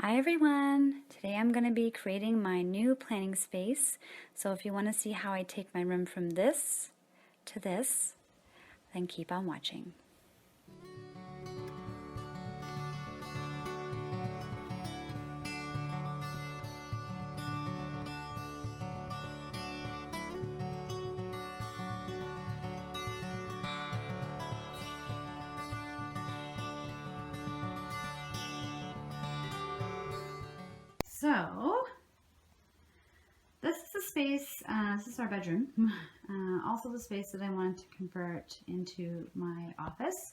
Hi everyone! Today I'm going to be creating my new planning space. So if you want to see how I take my room from this to this, then keep on watching. So this is the space, this is our bedroom, also the space that I wanted to convert into my office.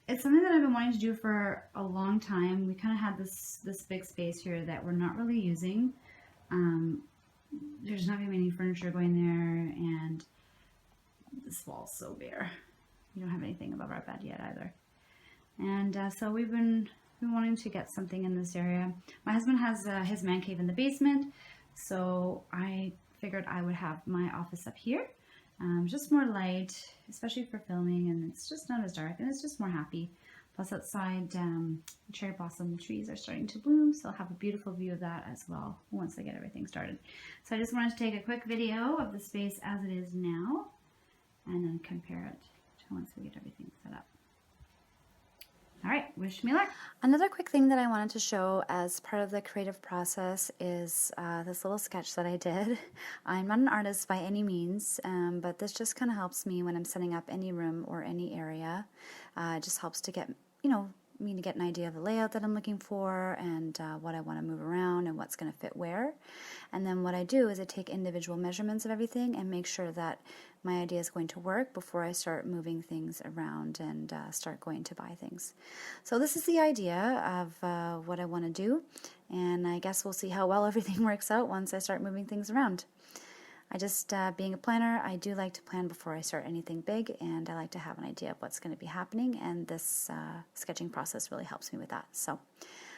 It's something that I've been wanting to do for a long time. We kind of had this big space here that we're not really using. There's not going to be any furniture going there, and this wall's so bare. We don't have anything above our bed yet either. And so we've been wanting to get something in this area. My husband has his man cave in the basement, so I figured I would have my office up here. Just more light, especially for filming, and it's just not as dark, and it's just more happy. Plus outside, cherry blossom trees are starting to bloom, so I'll have a beautiful view of that as well once I get everything started. So I just wanted to take a quick video of the space as it is now, and then compare it to once we get everything set up. All right, wish me luck. Another quick thing that I wanted to show as part of the creative process is this little sketch that I did. I'm not an artist by any means, but this just kind of helps me when I'm setting up any room or any area. It just helps to get, me to get an idea of the layout that I'm looking for and what I want to move around and what's going to fit where. And then what I do is I take individual measurements of everything and make sure that my idea is going to work before I start moving things around and start going to buy things. So this is the idea of what I want to do, and I guess we'll see how well everything works out once I start moving things around. I just, being a planner, I do like to plan before I start anything big, and I like to have an idea of what's going to be happening, and this sketching process really helps me with that. So,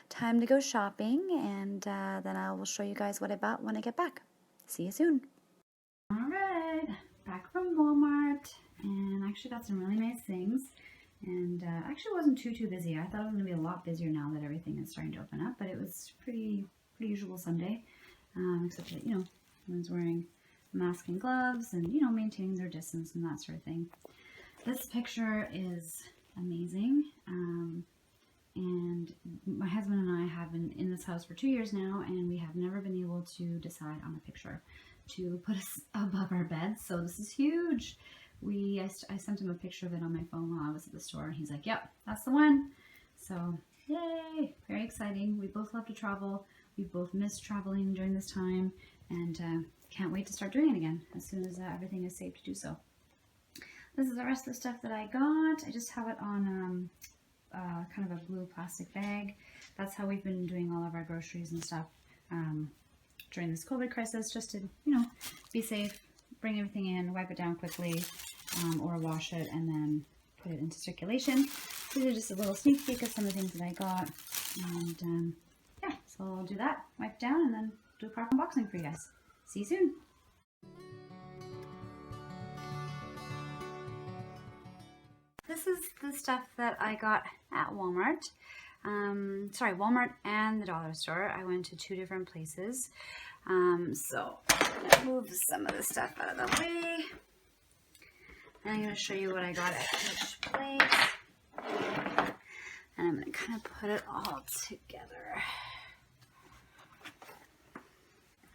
time to go shopping, and then I will show you guys what I bought when I get back. See you soon. Alright, back from Walmart, and I actually got some really nice things, and actually wasn't too busy. I thought it was going to be a lot busier now that everything is starting to open up, but it was pretty usual Sunday, except that, everyone's wearing mask and gloves and maintaining their distance and that sort of thing. This picture is amazing, and my husband and I have been in this house for 2 years now, and we have never been able to decide on a picture to put us above our bed, so this is huge. I sent him a picture of it on my phone while I was at the store, and he's like, yep, that's the one. So yay, very exciting. We both love to travel. We both miss traveling during this time, and can't wait to start doing it again as soon as everything is safe to do so. This is the rest of the stuff that I got. I just have it on kind of a blue plastic bag. That's how we've been doing all of our groceries and stuff during this COVID crisis, just to, be safe, bring everything in, wipe it down quickly, or wash it and then put it into circulation. These are just a little sneak peek of some of the things that I got. And yeah, so I'll do that, wipe it down, and then do a proper unboxing for you guys. See you soon. This is the stuff that I got at Walmart. Walmart and the dollar store. I went to 2 different places. So I'm going to move some of the stuff out of the way. And I'm going to show you what I got at each place. And I'm going to kind of put it all together.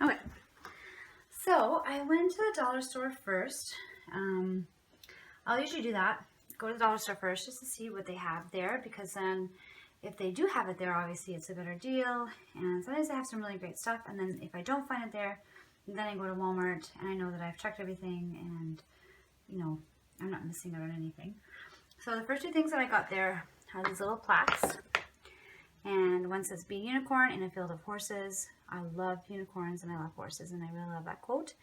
Okay. So I went to the dollar store first. I'll usually do that. Go to the dollar store first just to see what they have there, because then if they do have it there, obviously it's a better deal, and sometimes they have some really great stuff. And then if I don't find it there, then I go to Walmart and I know that I've checked everything and I'm not missing out on anything. So the first 2 things that I got there are these little plaques, and one says "Be a unicorn in a field of horses." I love unicorns and I love horses, and I really love that quote.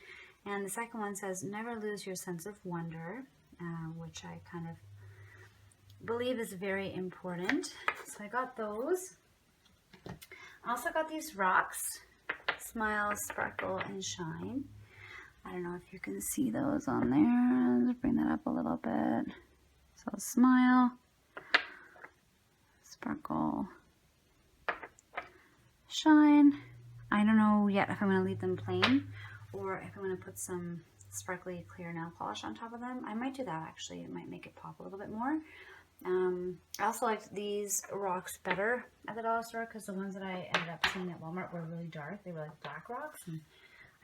And the second one says "Never lose your sense of wonder," which I kind of believe is very important. So I got those. I also got these rocks, Smile, Sparkle, and Shine. I don't know if you can see those on there. Let's bring that up a little bit. So Smile, Sparkle, shine. I don't know yet if I'm going to leave them plain or if I'm going to put some sparkly clear nail polish on top of them. I might do that actually. It might make it pop a little bit more. I also liked these rocks better at the dollar store because the ones that I ended up seeing at Walmart were really dark. They were like black rocks, and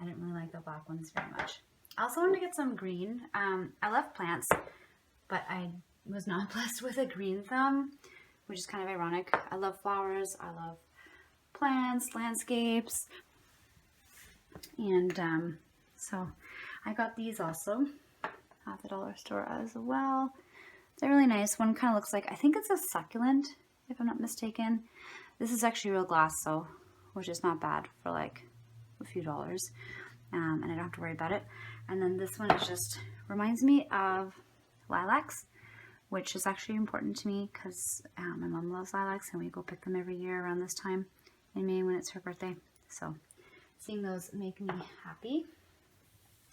I didn't really like the black ones very much. I also wanted to get some green. I love plants, but I was not blessed with a green thumb, which is kind of ironic. I love flowers. I love plants, landscapes, and so I got these also at the dollar store as well. They're really nice. One kind of looks like, I think it's a succulent, if I'm not mistaken. This is actually real glass, so, which is not bad for like a few dollars. And I don't have to worry about it. And then this one is just, reminds me of lilacs, which is actually important to me because my mom loves lilacs and we go pick them every year around this time in May when it's her birthday. So seeing those make me happy.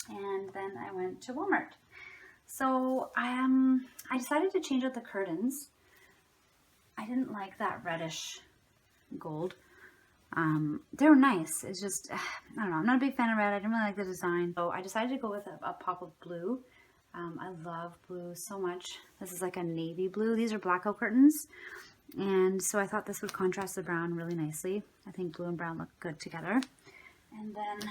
And then I went to Walmart. So I decided to change out the curtains. I didn't like that reddish gold. They were nice. It's just, I don't know. I'm not a big fan of red. I didn't really like the design. So I decided to go with a pop of blue. I love blue so much. This is like a navy blue. These are blackout curtains. And so I thought this would contrast the brown really nicely. I think blue and brown look good together. And then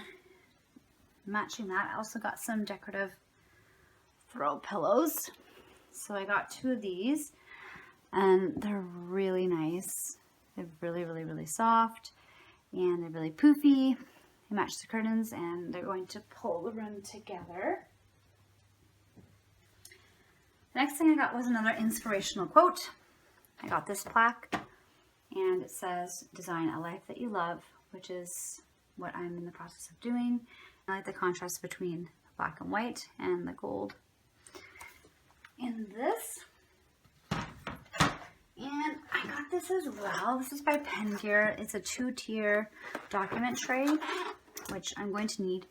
matching that, I also got some decorative throw pillows. So I got 2 of these and they're really nice. They're really, really, really soft and they're really poofy. They match the curtains and they're going to pull the room together. The next thing I got was another inspirational quote. I got this plaque and it says, "Design a life that you love," which is what I'm in the process of doing. I like the contrast between black and white and the gold in this. And I got this as well. This is by Pen Gear. It's a 2-tier document tray, which I'm going to need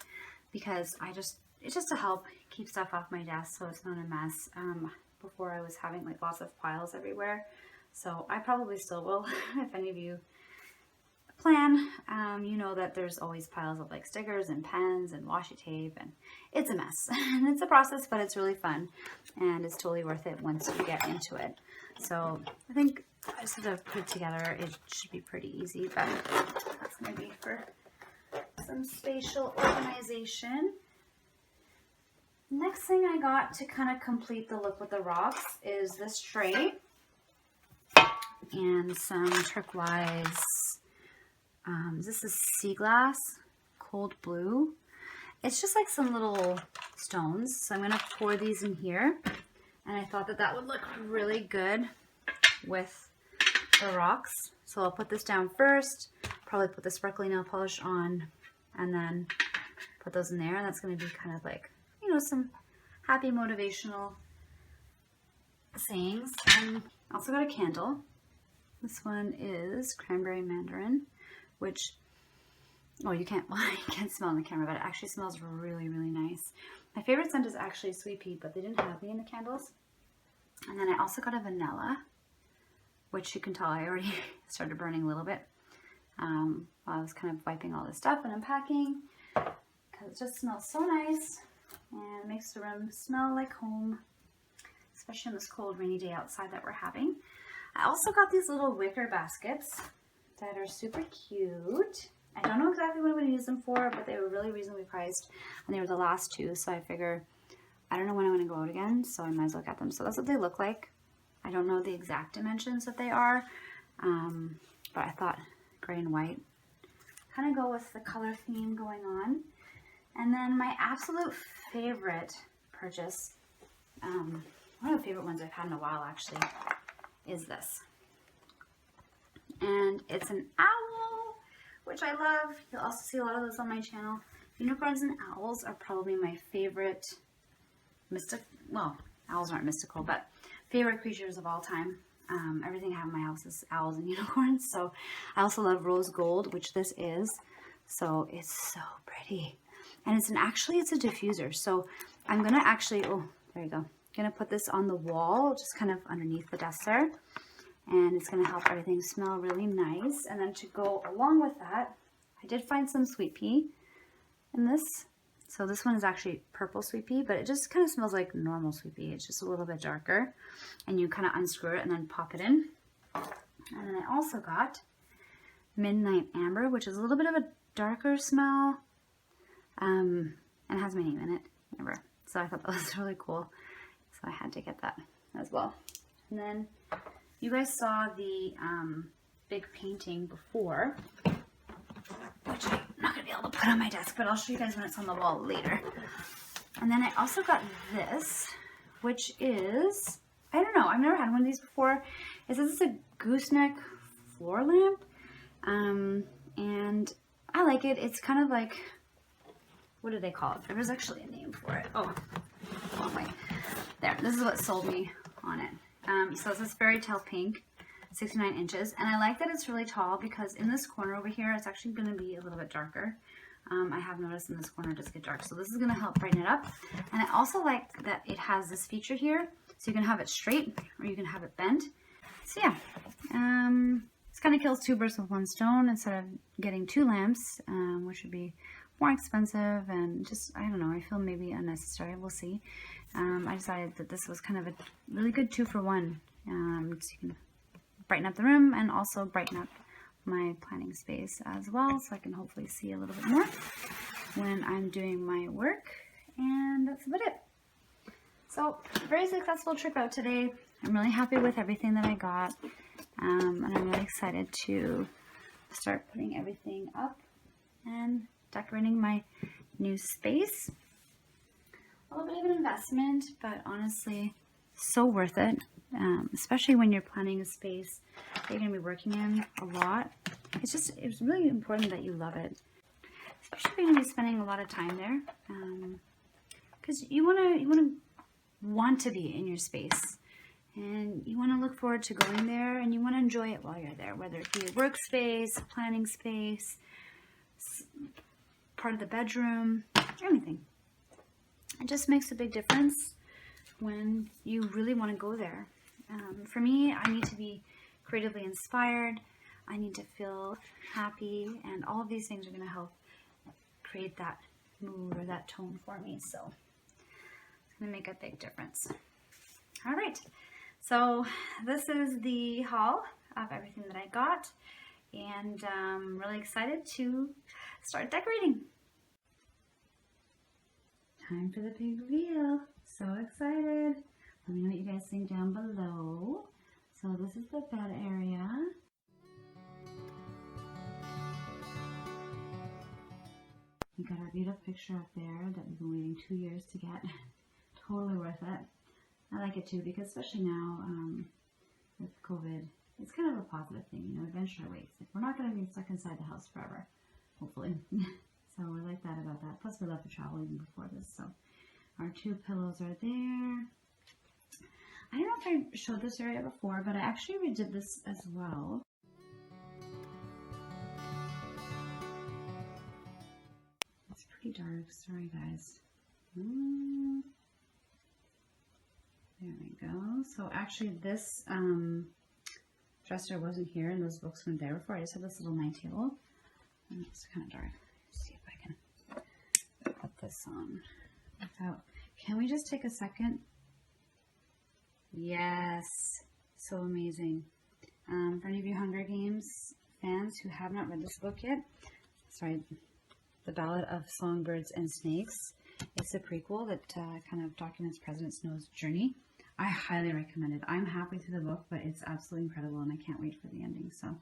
because it's just to help keep stuff off my desk so it's not a mess. Before I was having like lots of piles everywhere. So I probably still will. If any of you plan, you know that there's always piles of like stickers and pens and washi tape, and it's a mess. And it's a process, but it's really fun and it's totally worth it once you get into it. So I think I just have to put it together. It should be pretty easy, but that's going to be for some spatial organization. Next thing I got to kind of complete the look with the rocks is this tray and some turquoise. This is sea glass, cold blue. It's just like some little stones. So I'm going to pour these in here. And I thought that that would look really good with the rocks. So I'll put this down first, probably put the sparkly nail polish on, and then put those in there. And that's going to be kind of like, you know, some happy motivational sayings. And also got a candle. This one is cranberry mandarin, which, oh, you can't smell in the camera, but it actually smells really, really nice. My favorite scent is actually sweet pea, but they didn't have any in the candles. And then I also got a vanilla, which you can tell I already started burning a little bit while I was kind of wiping all this stuff and unpacking, because it just smells so nice and makes the room smell like home, especially on this cold rainy day outside that we're having. I also got these little wicker baskets that are super cute. I don't know exactly what I'm going to use them for, but they were really reasonably priced, and they were the last 2, so I figure I don't know when I'm going to go out again, so I might as well get them. So that's what they look like. I don't know the exact dimensions that they are, but I thought gray and white kind of go with the color theme going on. And then my absolute favorite purchase, one of the favorite ones I've had in a while actually, is this. And it's an owl, which I love. You'll also see a lot of those on my channel. Unicorns and owls are probably my favorite well, owls aren't mystical, but favorite creatures of all time. Everything I have in my house is owls and unicorns. So I also love rose gold, which this is. So it's so pretty. And it's a diffuser. So I'm going to actually, oh, there you go. I'm going to put this on the wall, just kind of underneath the desk there. and it's going to help everything smell really nice. And then to go along with that, I did find some sweet pea in this. So this one is actually purple sweet pea, but it just kind of smells like normal sweet pea. It's just a little bit darker, and you kind of unscrew it and then pop it in. And then I also got Midnight Amber, which is a little bit of a darker smell, and has my name in it, Amber. So I thought that was really cool. So I had to get that as well. And then you guys saw the big painting before, which I'm not going to be able to put on my desk, but I'll show you guys when it's on the wall later. And then I also got this, which is, I don't know, I've never had one of these before. It says it's a gooseneck floor lamp, and I like it. It's kind of like, what do they call it? There was actually a name for it. Oh, wrong way. There, this is what sold me on it. So this is Fairy Tale Pink, 69 inches. And I like that it's really tall because in this corner over here, it's actually going to be a little bit darker. I have noticed in this corner it does get dark. So this is going to help brighten it up. And I also like that it has this feature here. So you can have it straight or you can have it bent. So yeah, this kind of kills two birds with one stone instead of getting two lamps, which would be more expensive and just, I don't know, I feel maybe unnecessary. We'll see. I decided that this was kind of a really good 2-for-1. So you can brighten up the room and also brighten up my planning space as well, so I can hopefully see a little bit more when I'm doing my work. And that's about it. So, very successful trip out today. I'm really happy with everything that I got, and I'm really excited to start putting everything up and decorating my new space. A little bit of an investment, but honestly, so worth it. Especially when you're planning a space that you're going to be working in a lot. It's really important that you love it, especially if you're going to be spending a lot of time there, because you want to be in your space, and you want to look forward to going there, and you want to enjoy it while you're there, whether it be a workspace, a planning space, part of the bedroom, anything. It just makes a big difference when you really want to go there. For me, I need to be creatively inspired. I need to feel happy, and all of these things are going to help create that mood or that tone for me. So it's going to make a big difference. All right. So this is the haul of everything that I got, and I'm really excited to start decorating. Time for the big reveal. So excited. Let me know what you guys think down below. So this is the bed area. We got our beautiful picture up there that we've been waiting 2 years to get. Totally worth it. I like it too because especially now with COVID, it's kind of a positive thing, you know, adventure awaits. Like, we're not going to be stuck inside the house forever, hopefully. So I like that about that. Plus we love to travel even before this. So our 2 pillows are there. I don't know if I showed this area before, but I actually redid this as well. It's pretty dark. Sorry, guys. There we go. So actually this dresser wasn't here and those books weren't there before. I just had this little night table. And it's kind of dark. Let's see if I can put this on without... Can we just take a second? Yes, so amazing. For any of you Hunger Games fans who have not read this book yet, sorry, The Ballad of Songbirds and Snakes. It's a prequel that kind of documents President Snow's journey. I highly recommend it. I'm halfway through the book, but it's absolutely incredible, and I can't wait for the ending. So,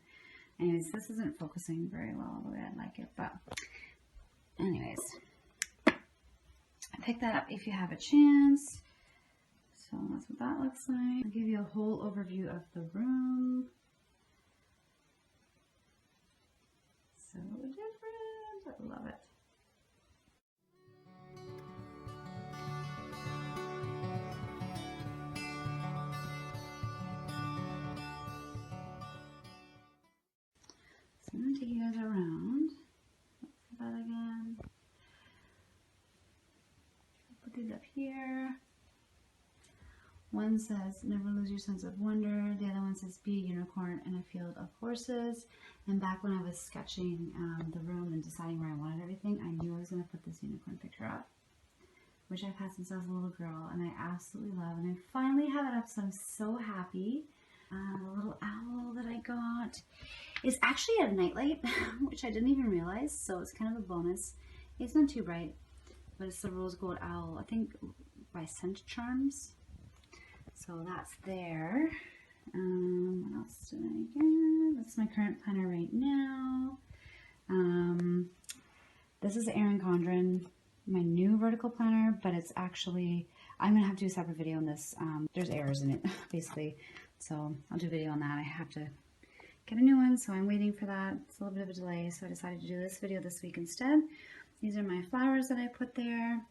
anyways, this isn't focusing very well the way I'd like it, but anyways, pick that up if you have a chance. So that's what that looks like. I'll give you a whole overview of the room. So different. I love it. So I'm going to take you guys around. Let's do that again. Put these up here. One one says, never lose your sense of wonder. The other one says, be a unicorn in a field of horses. And back when I was sketching the room and deciding where I wanted everything, I knew I was going to put this unicorn picture up, which I've had since I was a little girl, and I absolutely love. And I finally have it up, so I'm so happy. The little owl that I got is actually a nightlight, which I didn't even realize, so it's kind of a bonus. It's not too bright, but it's the rose gold owl, I think by Scent Charms. So that's there. What else did I get? That's my current planner right now. This is Erin Condren, my new vertical planner, but it's actually, I'm gonna have to do a separate video on this. There's errors in it, basically. So I'll do a video on that. I have to get a new one, so I'm waiting for that. It's a little bit of a delay, so I decided to do this video this week instead. These are my flowers that I put there,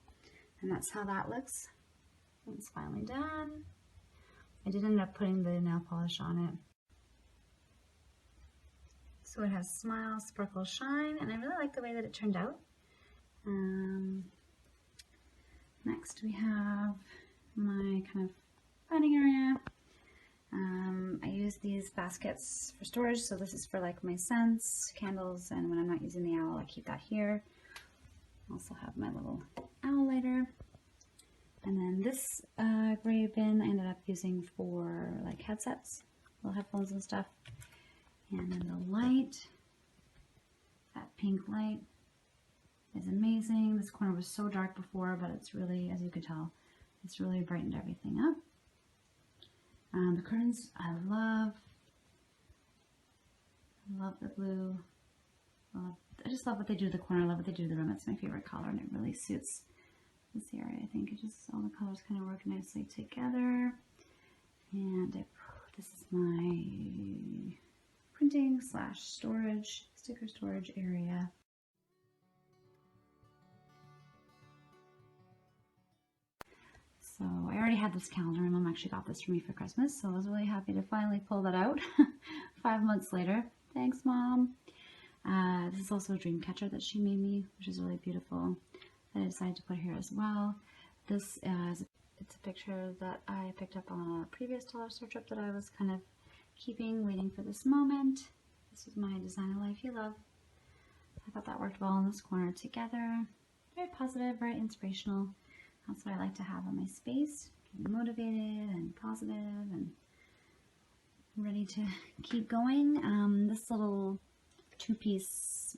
and that's how that looks. It's finally done. I did end up putting the nail polish on it. So it has smile, sparkle, shine, and I really like the way that it turned out. Next we have my kind of planning area. I use these baskets for storage, so this is for like my scents, candles, and when I'm not using the owl, I keep that here. I also have my little owl lighter. And then this gray bin I ended up using for like headsets, little headphones and stuff. And then the light, that pink light is amazing. This corner was so dark before, but it's really, as you can tell, it's really brightened everything up. The curtains, I love the blue. I just love what they do to the corner. I love what they do to the room. It's my favorite color, and it really suits this area. I think it just, all the colors kind of work nicely together. And this is my printing / storage, sticker storage area. So I already had this calendar. My mom actually got this for me for Christmas, so I was really happy to finally pull that out 5 months later. Thanks, Mom. This is also a dream catcher that she made me, which is really beautiful, that I decided to put here as well. This is it's a picture that I picked up on a previous dollar store trip that I was kind of keeping, waiting for this moment. This is my Design a Life You Love. I thought that worked well in this corner together. Very positive, very inspirational. That's what I like to have on my space. Keep me motivated and positive and ready to keep going. This little two-piece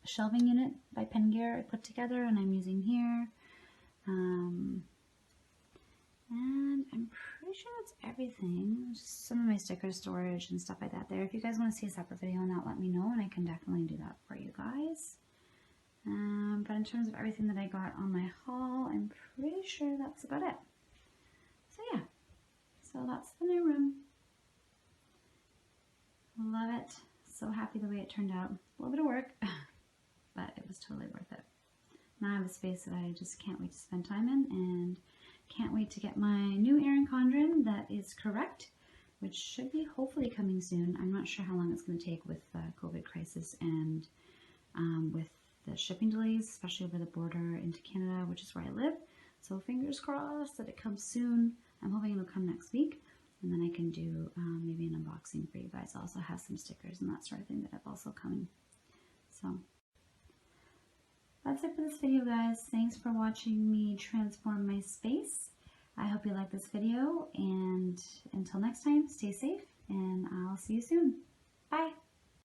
shelving unit by Pen Gear I put together and I'm using here. And I'm pretty sure that's everything. Just some of my sticker storage and stuff like that there. If you guys want to see a separate video on that, let me know and I can definitely do that for you guys. But in terms of everything that I got on my haul, I'm pretty sure that's about it. So yeah, so that's the new room. Love it. So happy the way it turned out. A little bit of work, but it was totally worth it. Now I have a space that I just can't wait to spend time in, and can't wait to get my new Erin Condren that is correct, which should be hopefully coming soon. I'm not sure how long it's going to take with the COVID crisis and with the shipping delays, especially over the border into Canada, which is where I live. So fingers crossed that it comes soon. I'm hoping it'll come next week, and then I can do maybe an unboxing for you guys. I also have some stickers and that sort of thing that have also coming. So that's it for this video, guys. Thanks for watching me transform my space. I hope you like this video, and until next time, stay safe, and I'll see you soon. Bye.